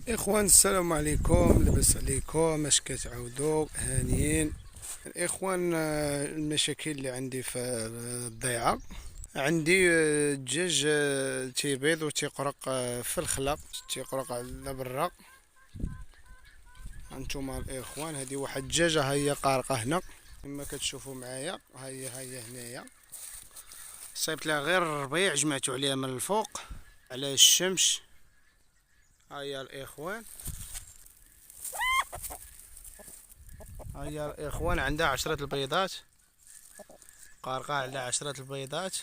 اخوان السلام عليكم، لاباس عليكم؟ اش كتعاودوا؟ هانيين الاخوان. المشاكل اللي عندي في الضيعه. عندي الدجاج تيبيض وتيقرق في الخلا، تيقرق على برا. هانتوما الاخوان، هذه واحد الدجاجه هي قارقه هنا كما كتشوفوا معايا. هي هنايا صيبت لها غير الربيع، جمعتو عليها من الفوق على الشمس. هيا الاخوان، هيا الاخوان، عندها 10 البيضات، قارقة على 10 البيضات.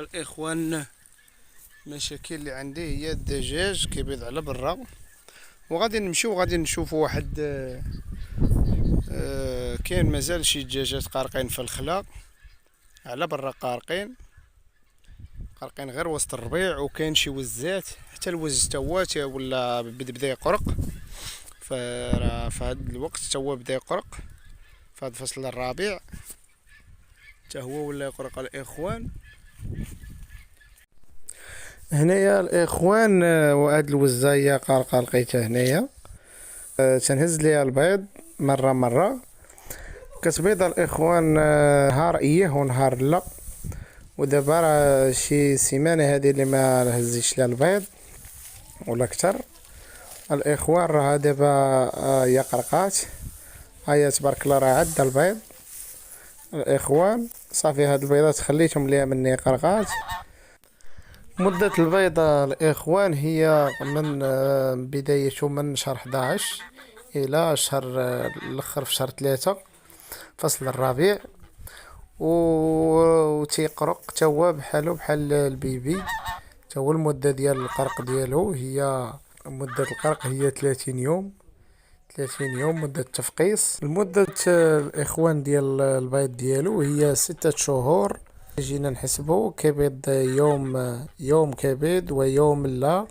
والإخوان، المشاكل اللي عندي هي الدجاج كيبيض على برا. وغادي نمشيو غادي نشوفو واحد كاين مازال شي دجاجات قارقين في الخلا على برا، قارقين غير وسط الربيع. وكاين شي وزات، حتى الوز تا هو ولا بدا يقرق. فهاد الوقت تا هو بدا يقرق، في هاد الفصل الربيع تا هو ولا يقرق الاخوان. هنايا الاخوان، وهاد الوزايه قارقه لقيتها هنايا. تنهز ليها البيض مره مره، كتبيض الاخوان نهار ايه ونهار لا. ودابا راه شي سيمانه هذه اللي ما هزيتش ليها البيض ولا كتر. الاخوان راه دابا هي قرقات، هيا تبارك الله راه عندها البيض. الاخوان صافي، هاد البيضات خليتهم ليها مني قرقات. مدة البيضة الإخوان هي من بدايته من شهر 11 إلى شهر الأخر في شهر 3 فصل الربيع. وتيقرق توا بحالو بحال البيبي. توا المدة ديال القرق ديالو هي، مدة القرق هي 30 يوم. 30 يوم مدة تفقيس. المدة الإخوان ديال البيض ديالو هي 6 شهور. جينا نحسبو كبيض يوم كبيض ويوم لا.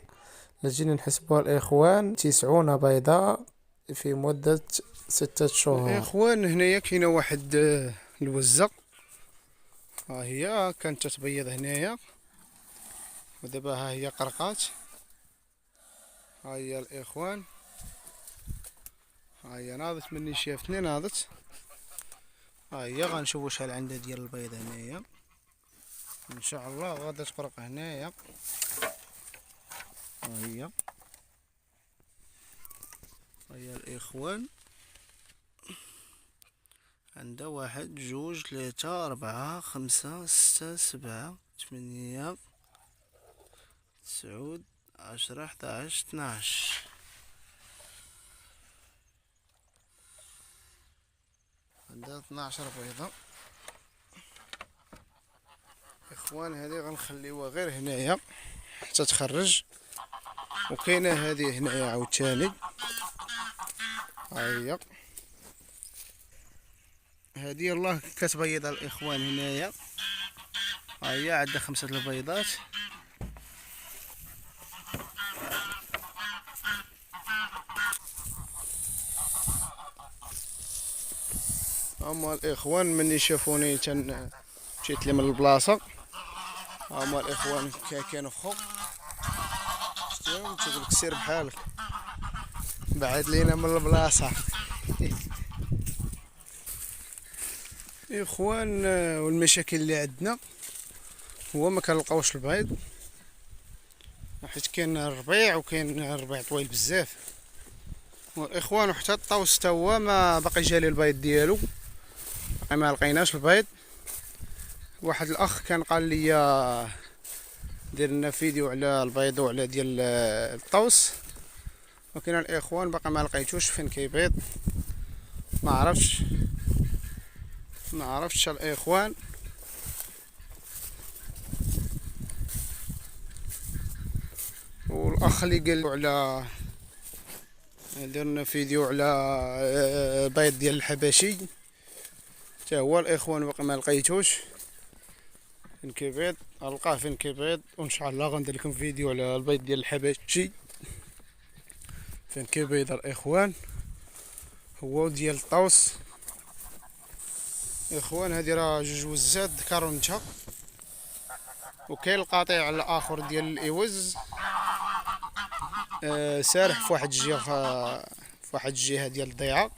لجينا نحسبوها الإخوان 90 بيضة في مدة 6 شهور. الإخوان هنايا كاينة واحد الوزة، ها هي كانت تتبيض هنايا، ودابا ها هي قرقات. ها هي الإخوان، ها هي ناضت مني شافتني ناضت. ها هي غنشوفو شحال عندها ديال البيض هنايا. ان شاء الله غادا تقرق هنايا. ها هي، ها هي الاخوان، عندها 1 2 3 4 5 6 7 8 9 10 11 12. عندها 12 بيضة. اخوان هذه غنخليوها غير هنايا حتى تخرج. وكاينه هذه هنايا عاوتاني، ها هي، هذه يلاه كتبيض الاخوان هنايا. ها هي عندها 5 البيضات. هما الاخوان مني شافوني مشيت لي من البلاصه. هما الاخوان كانوا فوق، شتيهم تقولك سير بحالك، بعد لينا من البلاصه. اخوان، والمشاكل اللي عندنا هو ما كنلقاوش البيض، حيت كاين الربيع وكاين الربيع طويل بزاف. والاخوان وحتى الطوس تا هو ما باقي جالي البيض ديالو، باقي ما لقيناش البيض. واحد الاخ كان قال لي دير لنا فيديو على البيض وعلى ديال الطوس، ولكن الاخوان باقي ما لقيتوش فين كيبيض. ما عرفتش الاخوان. والاخ اللي قال على درنا فيديو على بيض ديال الحبشي، حتى هو الاخوان باقي ما لقيتوش. فين كيبيض غنلقاه فين كيبيض، وان شاء الله غندير لكم فيديو على البيض ديال الحباشي فين كيبيض الاخوان. هو ديال الطوس اخوان. هادي راه جوج وزات ذكر وانثى، وكاين القطيع الاخر ديال الاوز سارح في واحد الجهه ديال الضيعه.